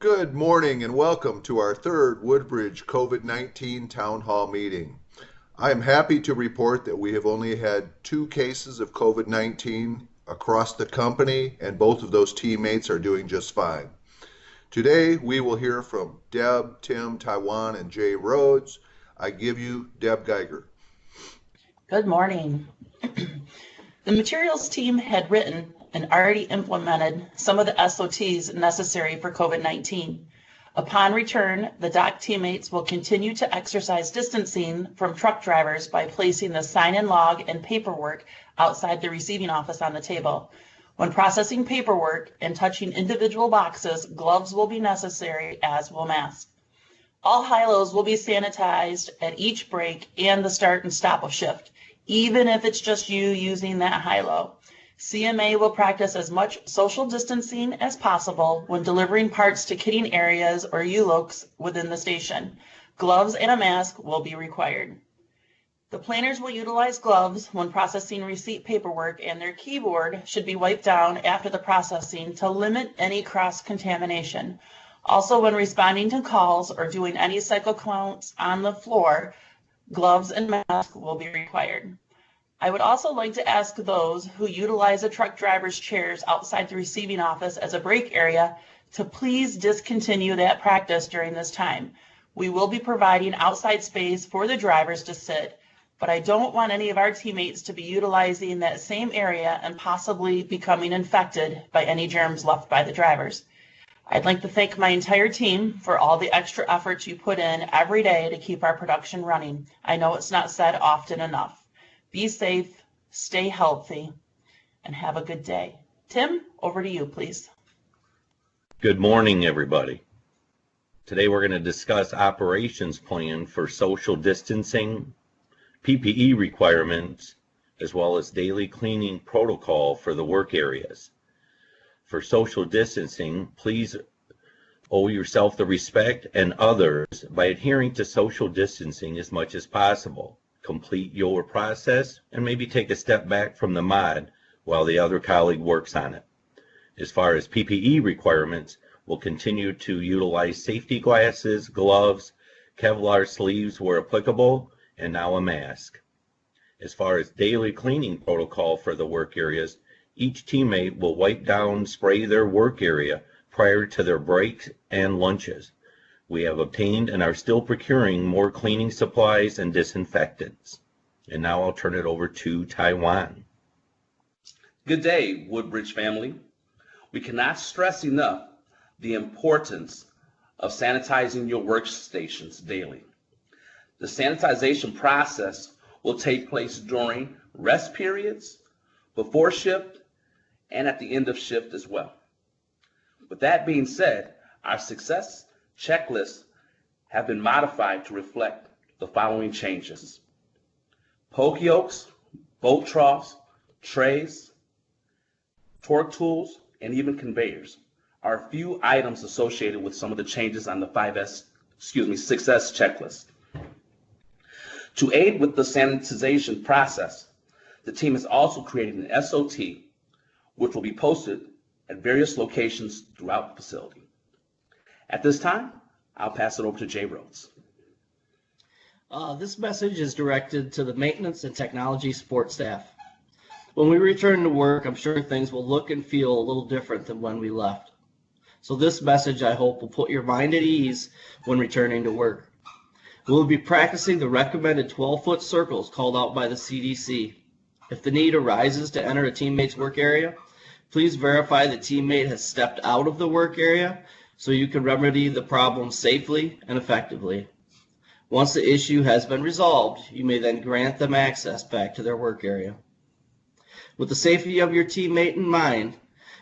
Good morning and welcome to our third Woodbridge COVID-19 Town Hall meeting. I am happy to report that we have only had 2 cases of COVID-19 across the company, and both of those teammates are doing just fine. Today we will hear from Deb, Tim, Taiwan, and Jay Rhodes. I give you Deb Geiger. Good morning. The materials team had written and already implemented some of the SOTs necessary for COVID-19. Upon return, the dock teammates will continue to exercise distancing from truck drivers by placing the sign-in log and paperwork outside the receiving office on the table. When processing paperwork and touching individual boxes, gloves will be necessary, as will masks. All high-lows will be sanitized at each break and the start and stop of shift, even if it's just you using that high-low. CMA will practice as much social distancing as possible when delivering parts to kitting areas or ULOCs within the station. Gloves and a mask will be required. The planners will utilize gloves when processing receipt paperwork, and their keyboard should be wiped down after the processing to limit any cross-contamination. Also, when responding to calls or doing any cycle counts on the floor, gloves and mask will be required. I would also like to ask those who utilize the truck driver's chairs outside the receiving office as a break area to please discontinue that practice during this time. We will be providing outside space for the drivers to sit, but I don't want any of our teammates to be utilizing that same area and possibly becoming infected by any germs left by the drivers. I'd like to thank my entire team for all the extra efforts you put in every day to keep our production running. I know it's not said often enough. Be safe, stay healthy, and have a good day. Tim, over to you, please. Good morning, everybody. Today we're going to discuss operations plan for social distancing, PPE requirements, as well as daily cleaning protocol for the work areas. For social distancing, please owe yourself the respect and others by adhering to social distancing as much as possible. Complete your process and maybe take a step back from the mod while the other colleague works on it. As far as PPE requirements, we'll continue to utilize safety glasses, gloves, Kevlar sleeves where applicable, and now a mask. As far as daily cleaning protocol for the work areas, each teammate will wipe down, spray their work area prior to their breaks and lunches. We have obtained and are still procuring more cleaning supplies and disinfectants. And now I'll turn it over to Taiwan. Good day, Woodbridge family. We cannot stress enough the importance of sanitizing your workstations daily. The sanitization process will take place during rest periods, before shift, and at the end of shift as well. With that being said, our success checklists have been modified to reflect the following changes. Poke yokes, bolt troughs, trays, torque tools, and even conveyors are a few items associated with some of the changes on the 6S checklist. To aid with the sanitization process, the team has also created an SOT which will be posted at various locations throughout the facility. At this time, I'll pass it over to Jay Rhodes. This message is directed to the maintenance and technology support staff. When we return to work, I'm sure things will look and feel a little different than when we left. So this message, I hope, will put your mind at ease when returning to work. We'll be practicing the recommended 12-foot circles called out by the CDC. If the need arises to enter a teammate's work area, please verify the teammate has stepped out of the work area so you can remedy the problem safely and effectively. Once the issue has been resolved, you may then grant them access back to their work area. With the safety of your teammate in mind,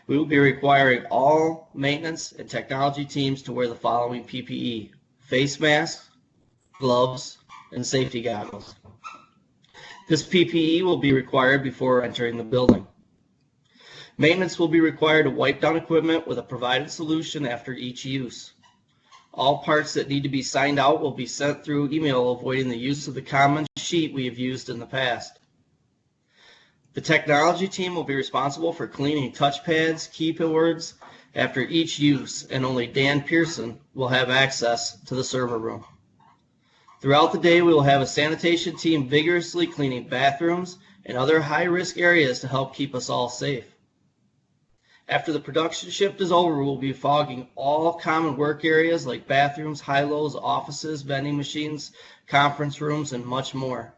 we will be requiring all maintenance and technology teams to wear the following PPE: face masks, gloves, and safety goggles. This PPE will be required before entering the building. Maintenance will be required to wipe down equipment with a provided solution after each use. All parts that need to be signed out will be sent through email, avoiding the use of the common sheet we have used in the past. The technology team will be responsible for cleaning touchpads, keyboards, after each use, and only Dan Pearson will have access to the server room. Throughout the day, we will have a sanitation team vigorously cleaning bathrooms and other high-risk areas to help keep us all safe. After the production shift is over, we will be fogging all common work areas like bathrooms, high-lows, offices, vending machines, conference rooms, and much more.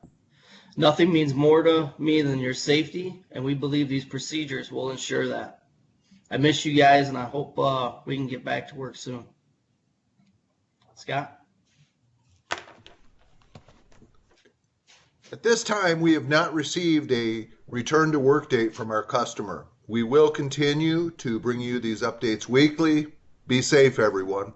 Nothing means more to me than your safety, and we believe these procedures will ensure that. I miss you guys, and I hope we can get back to work soon. Scott? At this time, we have not received a return to work date from our customer. We will continue to bring you these updates weekly. Be safe, everyone.